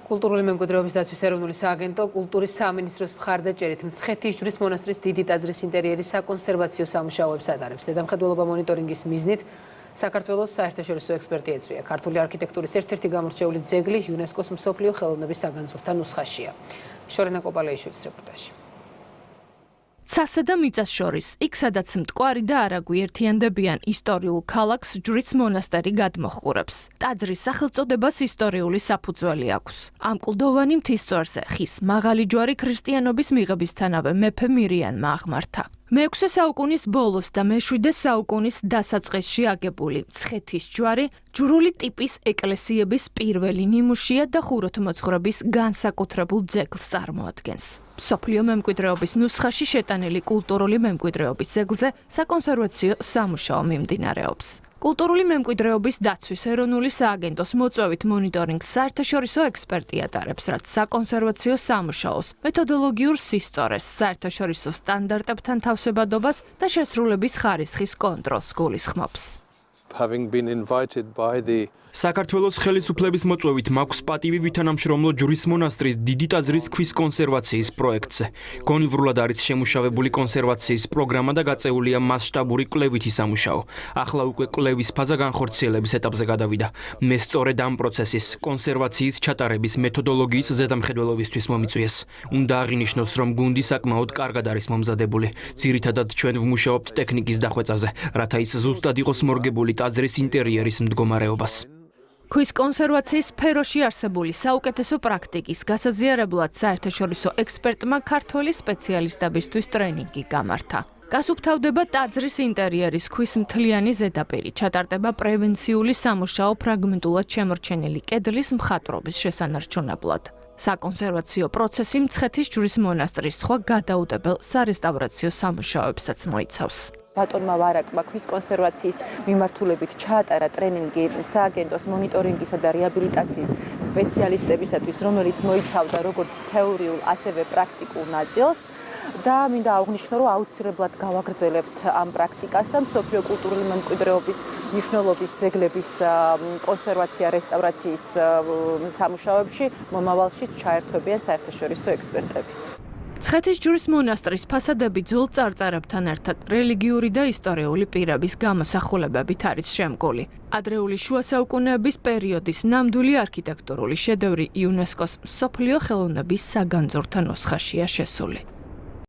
კულტურული მემკვიდრეობის დაცვის ეროვნული სააგენტო კულტურის სამინისტროს მხარდაჭერით მცხეთის ჯვრის მონასტრის დიდი ტაძრის ინტერიერის საკონსერვაციო სამუშაოებს ატარებს. ზედამხედველობა მონიტორინგის მიზნით საქართველოს საერთაშორისო ექსპერტი ეწვია. ქართული არქიტექტურის ერთ-ერთი გამორჩეული ძეგლი იუნესკოს მსოფლიო ხელოვნების საგანძურთა ნუსხაშია. შორენა კოპალეიშვილის რეპორტაჟი. ცასა და მიწას შორის, იქ სადაც მტკვარი და არაგვი ერთიანდებიან ისტორიულ ქალაქს ჯვრის მონასტერი გადმოჰყურებს. ტაძრის სახელწოდებას ისტორიული საფუძველი აქვს. ამ კლდოვანი მთისწვერზე ხის მაღალი ჯვარი ქრისტიანობის მიღებისთანავე მეფე მირიანმა აღმართა. მე-6 საუკუნის ბოლოს და მე-7 საუკუნის დასაწყისში აგებული მცხეთის ჯვარი ჯვრული ტიპის ეკლესიების პირველი ნიმუშია და ხუროთმოძღვრების განსაკუთრებულ ძეგლს წარმოადგენს. მსოფლიო მემკვიდრეობის ნუსხაში შეტანილი კულტურული მემკვიდრეობის ძეგლზე საკონსერვაციო სამუშაო მიმდინარეობს. კულტურული მემკვიდრეობის დაცვის ეროვნული სააგენტოს მოწვევით მონიტორინგს საერთაშორისო ექსპერტი ატარებს, რაც საკონსერვაციო სამუშაოს, მეთოდოლოგიურ სისწორეს, საერთაშორისო სტანდარტებთან თავსებადობას და შესრულების ხარისხის კონტროლს გულისხმობს. საქართველოს ხელისუფლების მოწვევით მაქვს პატივი ვითანამშრომლო ჯვრის მონასტრის დიდი ტაძრის ქვის კონსერვაციის პროექტზე. გონივრულად არის შემუშავებული კონსერვაციის პროგრამა და გაწეულია მასშტაბური კვლევითი სამუშაო. ახლა უკვე კვლევის ფაზა განხორციელების ეტაპზე გადავიდა. მე სწორედ ამ პროცესის კონსერვაციის ჩატარების მეთოდოლოგიის ზედამხედველობისთვის მომიწვიეს. უნდა აღინიშნოს, რომ გუნდი საკმაოდ კარგად არის მომზადებული. ძირითადად ჩვენ ვმუშაობთ ტექნიკის დახვეწაზე, რათა ის ზუსტად იყოს მორგებული ტაძრის ინტერიერის მდგომარეობას. ქვის კონსერვაციის სფეროში არსებული საუკეთესო პრაქტიკის გასაზიარებლად საერთაშორისო ექსპერტმა ქართველი სპეციალისტებისთვის ტრენინგი გამართა. გასუფთავდება ტაძრის ინტერიერის ქვის მთლიანი ზედაპირი, ჩატარდება პრევენციული სამუშაო ფრაგმენტულად შემორჩენილი კედლის მხატვრობის შესანარჩუნებლად. საკონსერვაციო პროცესი მცხეთის ჯვრის მონასტრის სხვა გადაუდებელ სარესტავრაციო სამუშაოებსაც მოიცავს. ბატონმა ვარაკმა ქვის კონსერვაციის მიმართულებით ჩაატარა ტრენინგი სააგენტოს მონიტორინგისა და რეაბილიტაციის სპეციალისტებისათვის, რომელიც მოიცავდა როგორც თეორიულ, ასევე პრაქტიკულ ნაწილს. და მინდა აღვნიშნო, რომ აუცილებლად გავაგრძელებთ ამ პრაქტიკას და მსოფლიო კულტურული მემკვიდრეობის მნიშვნელობის ძეგლების კონსერვაცია, რესტავრაციის სამუშაოებში მომავალში ჩაერთვებიან საერთაშორისო ექსპერტები. მცხეთის ჯვრის მონასტრის ფასადები ძველ წარწერებთან ერთად რელიგიური და ისტორიული პირების გამოსახულებებით არის შემკული. ადრეული შუა საუკუნეების პერიოდის ნამდვილი არქიტექტურული შედევრი იუნესკოს მსოფლიო ხელოვნების საგანძურთა ნუსხაშია შესული.